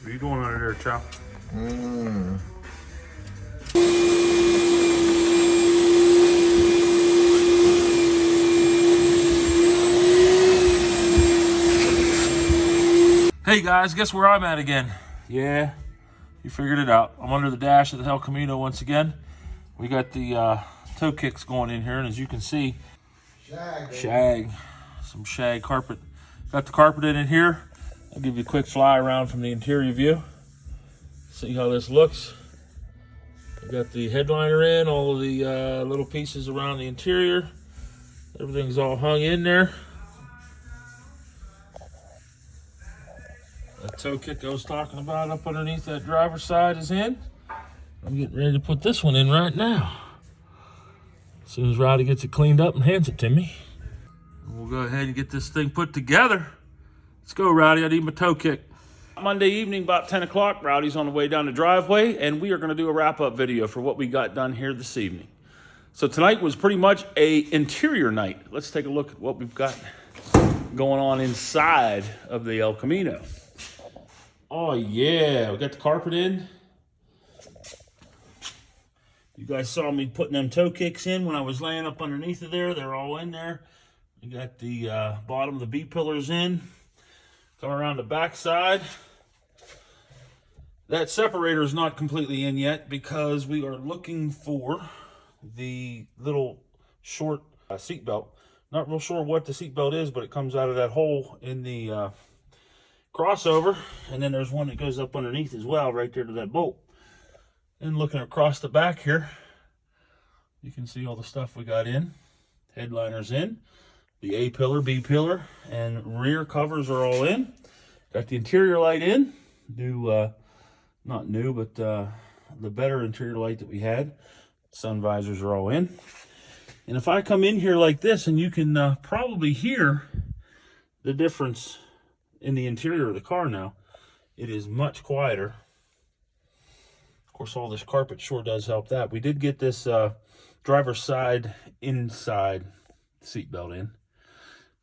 What are you doing under there, Chow? Hey guys, guess where I'm at again? Yeah, you figured it out. I'm under the dash of the Camino once again. We got the toe kicks going in here, and as you can see, some shag carpet. Got the carpet in here. I'll give you a quick fly around from the interior view. See how this looks. We got the headliner in, all of the little pieces around the interior. Everything's all hung in there. The toe kick I was talking about up underneath that driver's side is in. I'm getting ready to put this one in right now. As soon as Rowdy gets it cleaned up and hands it to me, we'll go ahead and get this thing put together. Let's go, Rowdy. I need my toe kick. Monday evening, about 10 o'clock, Rowdy's on the way down the driveway, and we are going to do a wrap-up video for what we got done here this evening. So tonight was pretty much a interior night. Let's take a look at what we've got going on inside of the El Camino. Oh yeah, we got the carpet in. You guys saw me putting them toe kicks in when I was laying up underneath of there. They're all in there. We got the bottom of the B-pillars in. Come around the back side. That separator is not completely in yet because we are looking for the little short seat belt. Not real sure what the seat belt is, but it comes out of that hole in the crossover, and then there's one that goes up underneath as well, right there to that bolt. And looking across the back here, you can see all the stuff we got in. Headliners in, the A pillar, B pillar, and rear covers are all in. Got the interior light in, new, not new, but the better interior light that we had. Sun visors are all in. And if I come in here like this, and you can probably hear the difference in the interior of the car now. It is much quieter. Of course, all this carpet sure does help that. We did get this driver's side inside seatbelt in.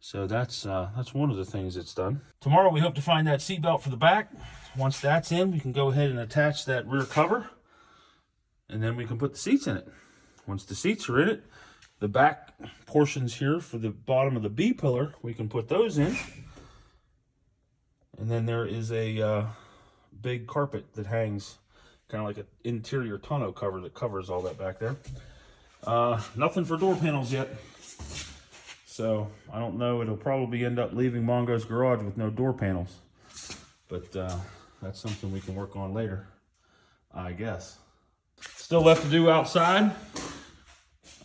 So that's one of the things it's done. Tomorrow we hope to find that seatbelt for the back. Once that's in, we can go ahead and attach that rear cover, and then we can put the seats in it. Once the seats are in it, the back portions here for the bottom of the B pillar, we can put those in. And then there is a big carpet that hangs, kind of like an interior tonneau cover that covers all that back there. Nothing for door panels yet. So I don't know, it'll probably end up leaving Mongo's garage with no door panels. But that's something we can work on later, I guess. Still left to do outside.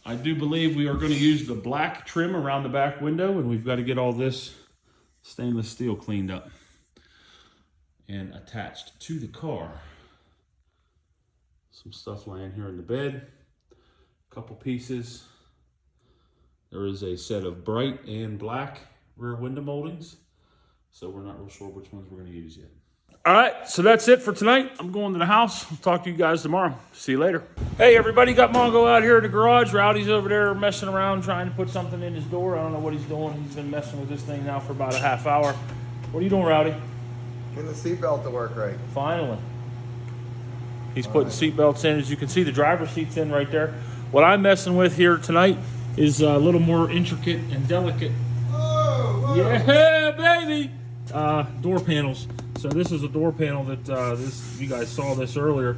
I do believe we are going to use the black trim around the back window, and we've got to get all this stainless steel cleaned up and attached to the car. Some stuff laying here in the bed, a couple pieces. There is a set of bright and black rear window moldings, so we're not real sure which ones we're going to use yet. All right, so that's it for tonight. I'm going to the house. I'll talk to you guys tomorrow. See you later. Hey everybody, got Mongo out here in the garage. Rowdy's over there messing around trying to put something in his door. I don't know what he's doing. He's been messing with this thing now for about a half hour. What are you doing, Rowdy? Getting the seatbelt to work right. Finally. He's putting seatbelts in. As you can see, the driver's seat's in right there. What I'm messing with here tonight is a little more intricate and delicate. Whoa, whoa. Yeah, baby! Door panels. So this is a door panel that you guys saw this earlier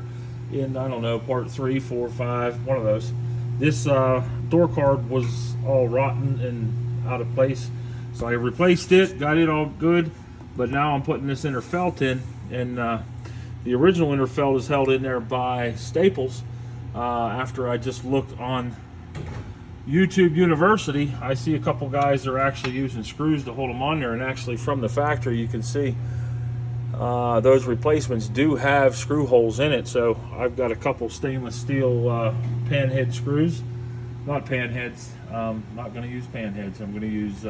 in, I don't know, part 3, 4, 5, one of those. This door card was all rotten and out of place. So I replaced it, got it all good. But now I'm putting this inner felt in, and the original inner felt is held in there by staples. After I just looked on YouTube University, I see a couple guys that are actually using screws to hold them on there, and actually from the factory you can see those replacements do have screw holes in it. So I've got a couple stainless steel pan head screws. Not pan heads, not going to use pan heads. I'm going to use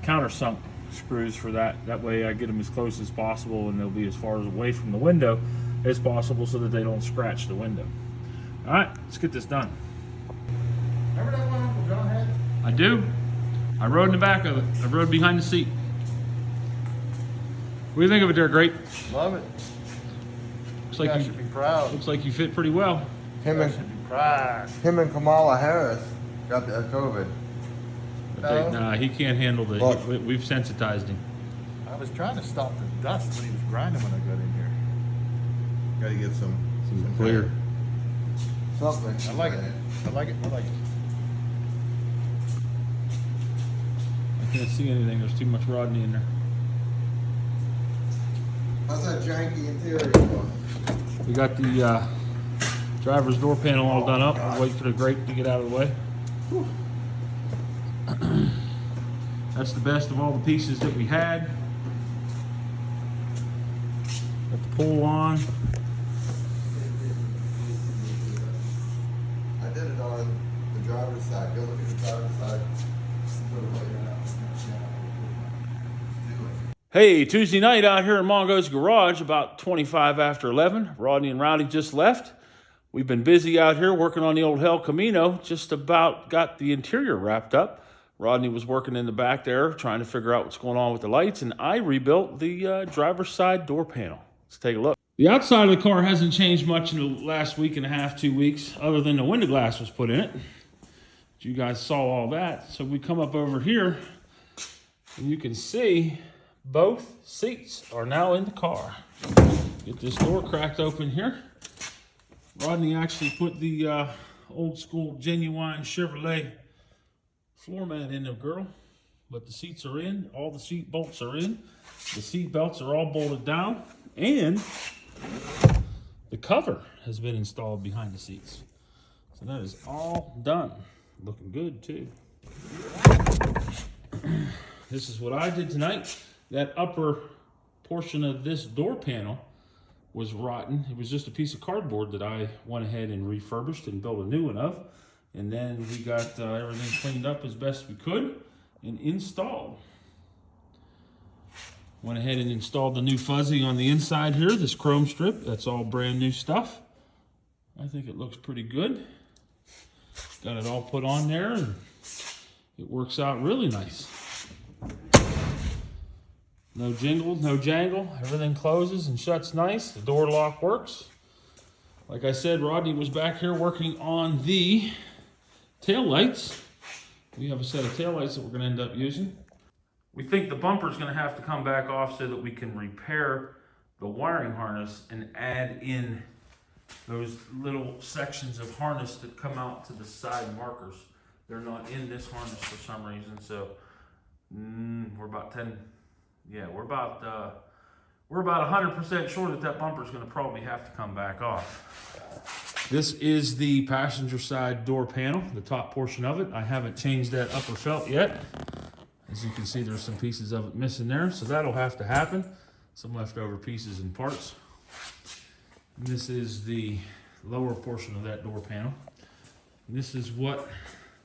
countersunk screws for that. That way I get them as close as possible, and they'll be as far away from the window as possible so that they don't scratch the window. All right, let's get this done. Remember that one Uncle John had? I do. I rode in the back of it. I rode behind the seat. What do you think of it there, Great? Love it. Looks You like guys should be proud. looks like you fit pretty well. Him and Kamala Harris got the COVID. No. Nah, he can't handle the. Look. We've sensitized him. I was trying to stop the dust when he was grinding when I got in here. Got to get some Clear. something. I like it. I like it. I like it. I can't see anything. There's too much Rodney in there. How's that janky interior look? We got the driver's door panel all done up. I'll wait for the grate to get out of the way. That's the best of all the pieces that we had. Got the pull on. I did it on the driver's side. Go look at the driver's side. Hey, Tuesday night out here in Mongo's garage, about 25 after 11. Rodney and Rowdy just left. We've been busy out here working on the old hell Camino. Just about got the interior wrapped up. Rodney was working in the back there, trying to figure out what's going on with the lights, and I rebuilt the driver's side door panel. Let's take a look. The outside of the car hasn't changed much in the last week and a half, 2 weeks, other than the window glass was put in it. You guys saw all that. So we come up over here, and you can see both seats are now in the car. Get this door cracked open here. Rodney actually put the old school genuine Chevrolet floor mat in there, girl. But the seats are in, all the seat bolts are in. The seat belts are all bolted down, and the cover has been installed behind the seats. So that is all done. Looking good too. This is what I did tonight. That upper portion of this door panel was rotten. It was just a piece of cardboard that I went ahead and refurbished and built a new one of. And then we got everything cleaned up as best we could and installed. Went ahead and installed the new fuzzy on the inside here, this chrome strip. That's all brand new stuff. I think it looks pretty good. Got it all put on there, and it works out really nice. No jingle, no jangle. Everything closes and shuts nice. The door lock works. Like I said, Rodney was back here working on the tail lights. We have a set of tail lights that we're going to end up using. We think the bumper is going to have to come back off so that we can repair the wiring harness and add in those little sections of harness that come out to the side markers. They're not in this harness for some reason, so we're about 100% sure that that bumper is going to probably have to come back off. This is the passenger side door panel, the top portion of it. I haven't changed that upper felt yet. As you can see, there's some pieces of it missing there, so that'll have to happen. Some leftover pieces and parts. And this is the lower portion of that door panel. And this is what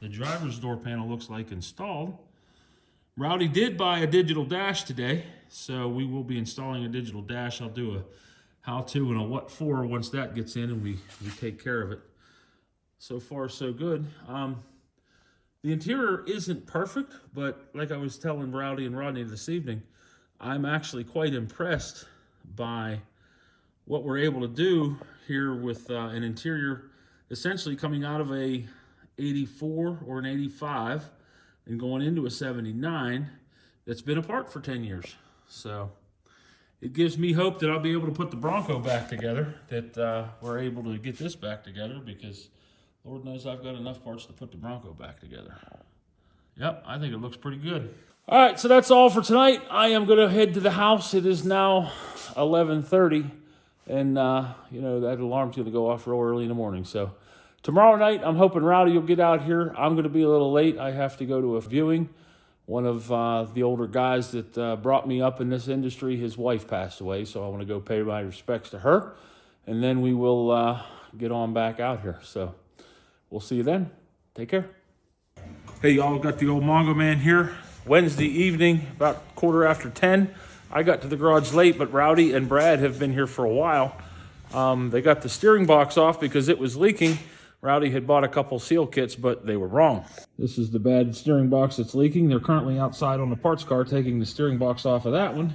the driver's door panel looks like installed. Rowdy did buy a digital dash today, so we will be installing a digital dash. I'll do a how-to and a what for once that gets in and we take care of it. So far, so good. The interior isn't perfect, but like I was telling Rowdy and Rodney this evening, I'm actually quite impressed by what we're able to do here with an interior essentially coming out of a 84 or an 85 and going into a 79 that's been apart for 10 years. So it gives me hope that I'll be able to put the Bronco back together, that we're able to get this back together, because Lord knows I've got enough parts to put the Bronco back together. Yep, I think it looks pretty good. All right, so that's all for tonight. I am going to head to the house. It is now 11:30, and you know, that alarm's going to go off real early in the morning. So tomorrow night, I'm hoping Rowdy will get out here. I'm going to be a little late. I have to go to a viewing. One of the older guys that brought me up in this industry, his wife passed away, so I want to go pay my respects to her, and then we will get on back out here. So we'll see you then. Take care. Hey, y'all, got the old Mongo man here. Wednesday evening, about 10:15. I got to the garage late, but Rowdy and Brad have been here for a while. They got the steering box off because it was leaking. Rowdy had bought a couple seal kits, but they were wrong. This is the bad steering box that's leaking. They're currently outside on the parts car taking the steering box off of that one.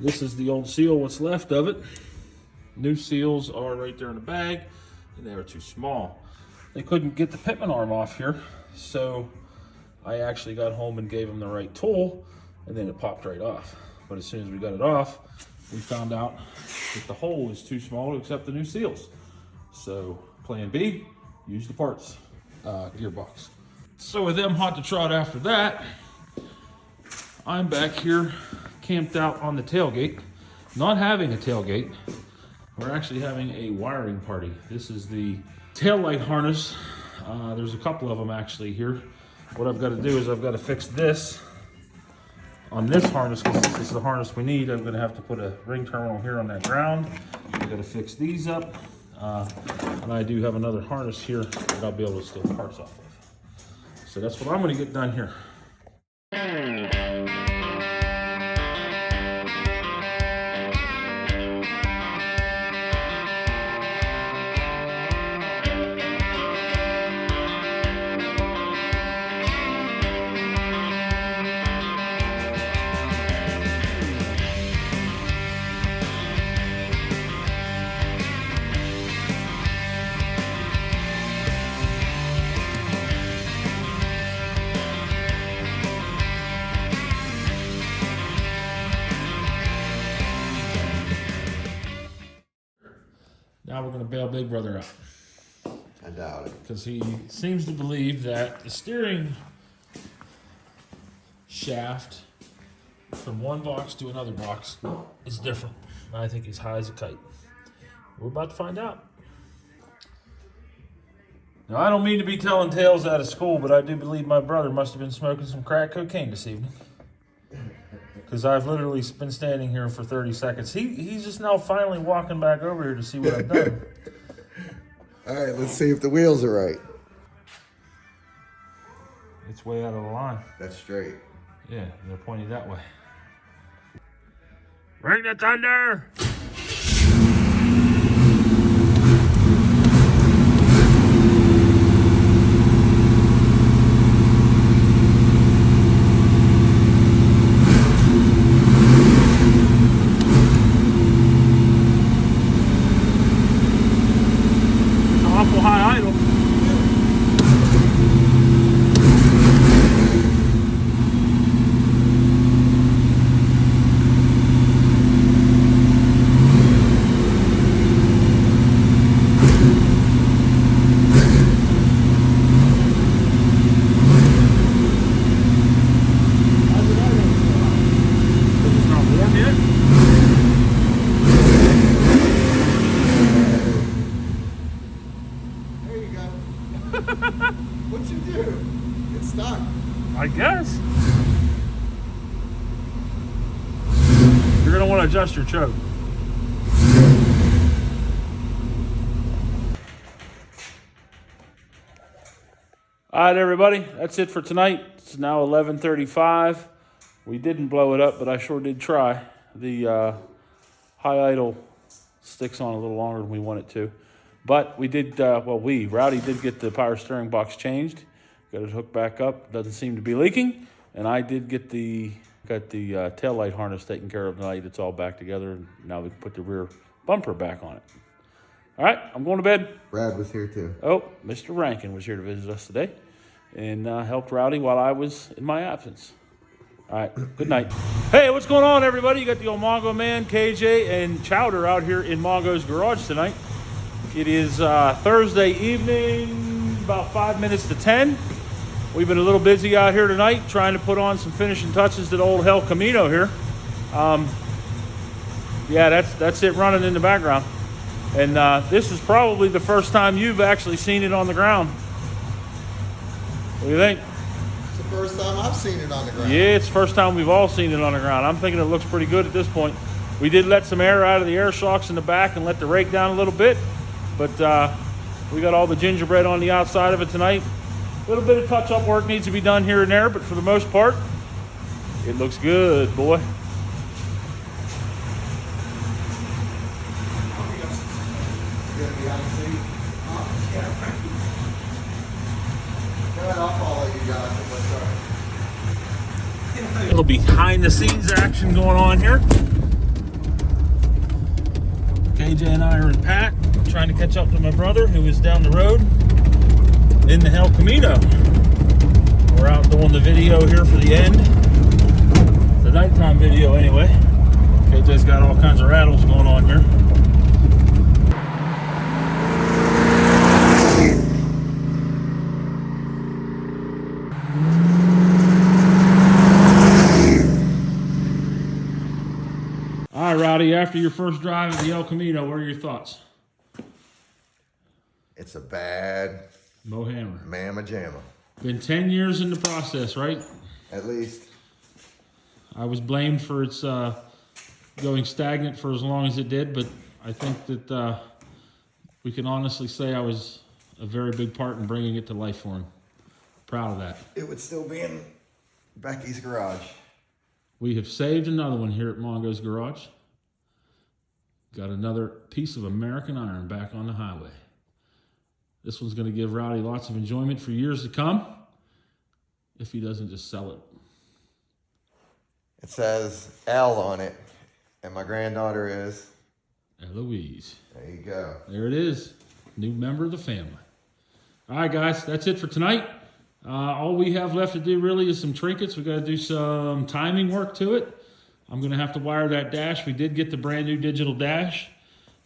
This is the old seal, what's left of it. New seals are right there in the bag, and they were too small. They couldn't get the pitman arm off here, so I actually got home and gave them the right tool, and then it popped right off. But as soon as we got it off, we found out that the hole is too small to accept the new seals. So plan B, use the parts gearbox. So with them hot to trot after that, I'm back here camped out on the tailgate. Not having a tailgate, we're actually having a wiring party. This is the taillight harness. There's a couple of them actually here. What I've got to do is I've got to fix this on this harness, because this is the harness we need. I'm going to have to put a ring terminal here on that ground. I've got to fix these up. And I do have another harness here that I'll be able to steal parts off of. So that's what I'm going to get done here. Now we're going to bail Big Brother out. I doubt it. Because he seems to believe that the steering shaft from one box to another box is different. And I think he's high as a kite. We're about to find out. Now, I don't mean to be telling tales out of school, but I do believe my brother must have been smoking some crack cocaine this evening. Because I've literally been standing here for 30 seconds. He's just now finally walking back over here to see what I've done. All right, let's see if the wheels are right. It's way out of the line. That's straight. Yeah, they're pointing that way. Bring the thunder! High idle. It's not warm yet. What'd you do? It's stuck. I guess. You're gonna want to adjust your choke. All right, everybody, that's it for tonight. It's now 11:35. We didn't blow it up, but I sure did try. The high idle sticks on a little longer than we want it to. But we did, Rowdy did get the power steering box changed. Got it hooked back up. Doesn't seem to be leaking. And I did get the taillight harness taken care of tonight. It's all back together. And now we can put the rear bumper back on it. All right, I'm going to bed. Brad was here too. Oh, Mr. Rankin was here to visit us today and helped Rowdy while I was in my absence. All right, good night. Hey, what's going on, everybody? You got the old Mongo Man, KJ, and Chowder out here in Mongo's garage tonight. It is Thursday evening, about 5 minutes to 10. We've been a little busy out here tonight trying to put on some finishing touches to the old hell Camino here. Yeah, that's it running in the background. And this is probably the first time you've actually seen it on the ground. What do you think? It's the first time I've seen it on the ground. Yeah, it's the first time we've all seen it on the ground. I'm thinking it looks pretty good at this point. We did let some air out of the air shocks in the back and let the rake down a little bit. But we got all the gingerbread on the outside of it tonight. A little bit of touch-up work needs to be done here and there, but for the most part, it looks good, boy. A little behind-the-scenes action going on here. KJ and I are in Pat, trying to catch up to my brother who is down the road in the El Camino. We're out doing the video here for the end. The nighttime video anyway. KJ's got all kinds of rattles going on here. All right, Rowdy, after your first drive of the El Camino, what are your thoughts? It's a bad Mo Hammer. mamma jamma. Been 10 years in the process, right? At least. I was blamed for its going stagnant for as long as it did, but I think that we can honestly say I was a very big part in bringing it to life for him. Proud of that. It would still be in Becky's garage. We have saved another one here at Mongo's Garage. Got another piece of American iron back on the highway. This one's going to give Rowdy lots of enjoyment for years to come if he doesn't just sell it. It says L on it, and my granddaughter is Eloise. There you go. There it is. New member of the family. All right, guys, that's it for tonight. All we have left to do really is some trinkets. We got to do some timing work to it. I'm going to have to wire that dash. We did get the brand new digital dash.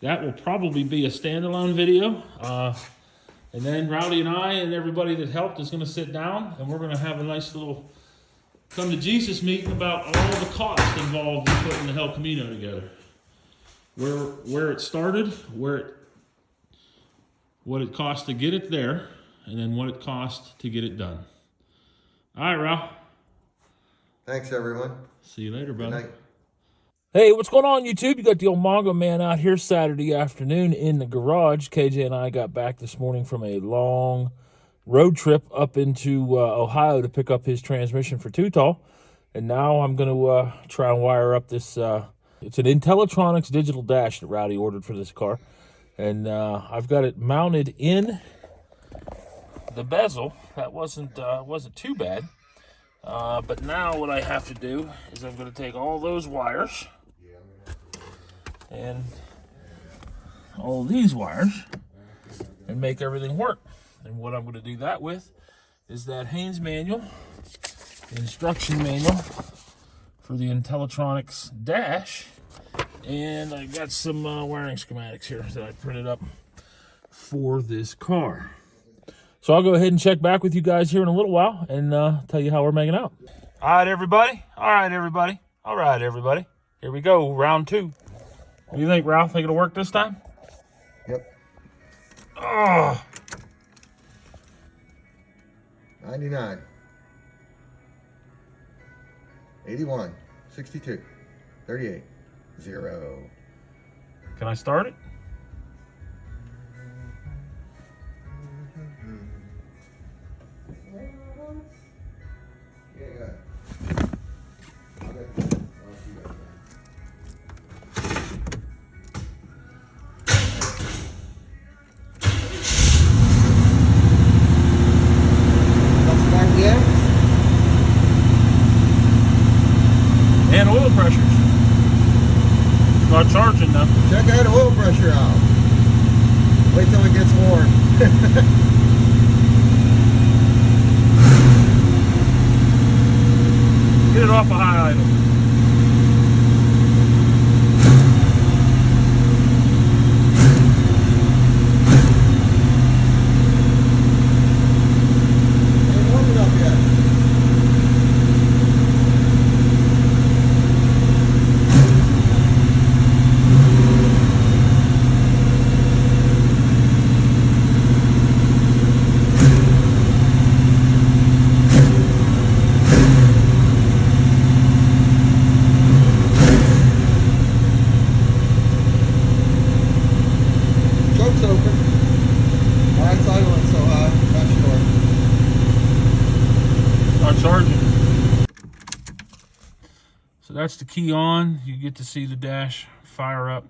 That will probably be a standalone video. And then Rowdy and I and everybody that helped is going to sit down and we're going to have a nice little come to Jesus meeting about all the costs involved in putting the El Camino together. Where it started, what it cost to get it there, and then what it cost to get it done. All right, Ralph. Thanks, everyone. See you later, brother. Good night. Hey, what's going on, YouTube? You got the old Mongo man out here Saturday afternoon in the garage. KJ and I got back this morning from a long road trip up into Ohio to pick up his transmission for Tutol. And now I'm going to try and wire up this. It's an Intellitronix digital dash that Rowdy ordered for this car. And I've got it mounted in the bezel. That wasn't too bad. But now what I have to do is I'm going to take all those wires and all these wires and make everything work. And what I'm going to do that with is that Haynes manual, the instruction manual for the Intellitronix dash. And I got some wiring schematics here that I printed up for this car. So I'll go ahead and check back with you guys here in a little while and tell you how we're making out. All right, everybody. All right, everybody. All right, everybody. Here we go, round two. What do you think, Ralph? Think it'll work this time? Yep. Oh. 99. 81. 62. 38. 0. Can I start it? Yeah, go ahead. And oil pressures. Start charging now. Check that oil pressure out. Wait till it gets warm. Get it off a high idle. Ain't warm enough yet. Choke's open. Right side went so high, not sure. Start charging. So that's the key on. You get to see the dash fire up.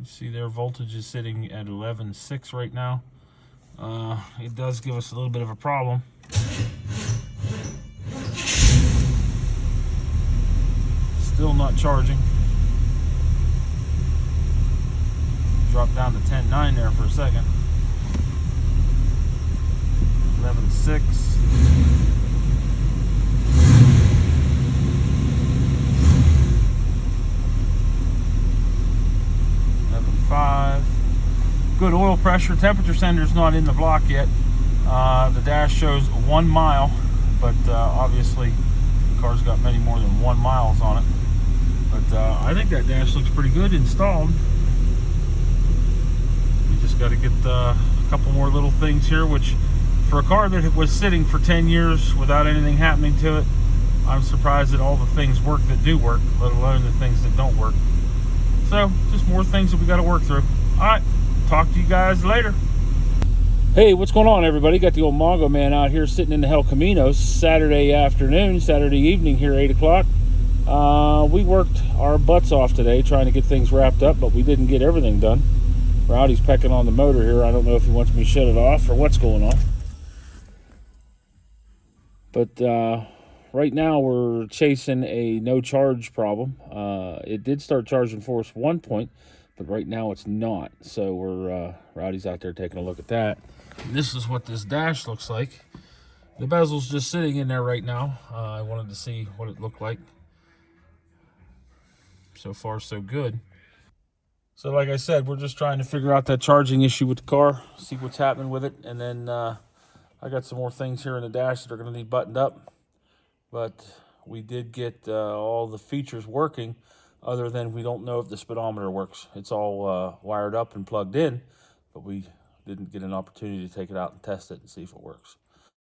You see their voltage is sitting at 11.6 right now. It does give us a little bit of a problem. Still not charging. Dropped down to 10.9 there for a second. 11.6. 11.5. Good oil pressure. Temperature sender's not in the block yet. The dash shows 1 mile, but obviously the car's got many more than 1 miles on it. But I think that dash looks pretty good installed. We just got to get a couple more little things here, which for a car that was sitting for 10 years without anything happening to it, I'm surprised that all the things work that do work, let alone the things that don't work. So just more things that we got to work through. All right, talk to you guys later. Hey, what's going on, everybody? Got the old Mongo man out here sitting in the hell Camino. Saturday afternoon, Saturday evening here, 8 o'clock. We worked our butts off today trying to get things wrapped up, but we didn't get everything done. Rowdy's pecking on the motor here. I don't know if he wants me to shut it off or what's going on. But right now we're chasing a no charge problem. It did start charging for us one point, but right now it's not. So we're Rowdy's out there taking a look at that. And this is what this dash looks like. The bezel's just sitting in there right now. I wanted to see what it looked like. So far, so good. So like I said, we're just trying to figure out that charging issue with the car, see what's happening with it, and then I got some more things here in the dash that are going to need buttoned up. But we did get all the features working, other than we don't know if the speedometer works. It's all wired up and plugged in, but we didn't get an opportunity to take it out and test it and see if it works.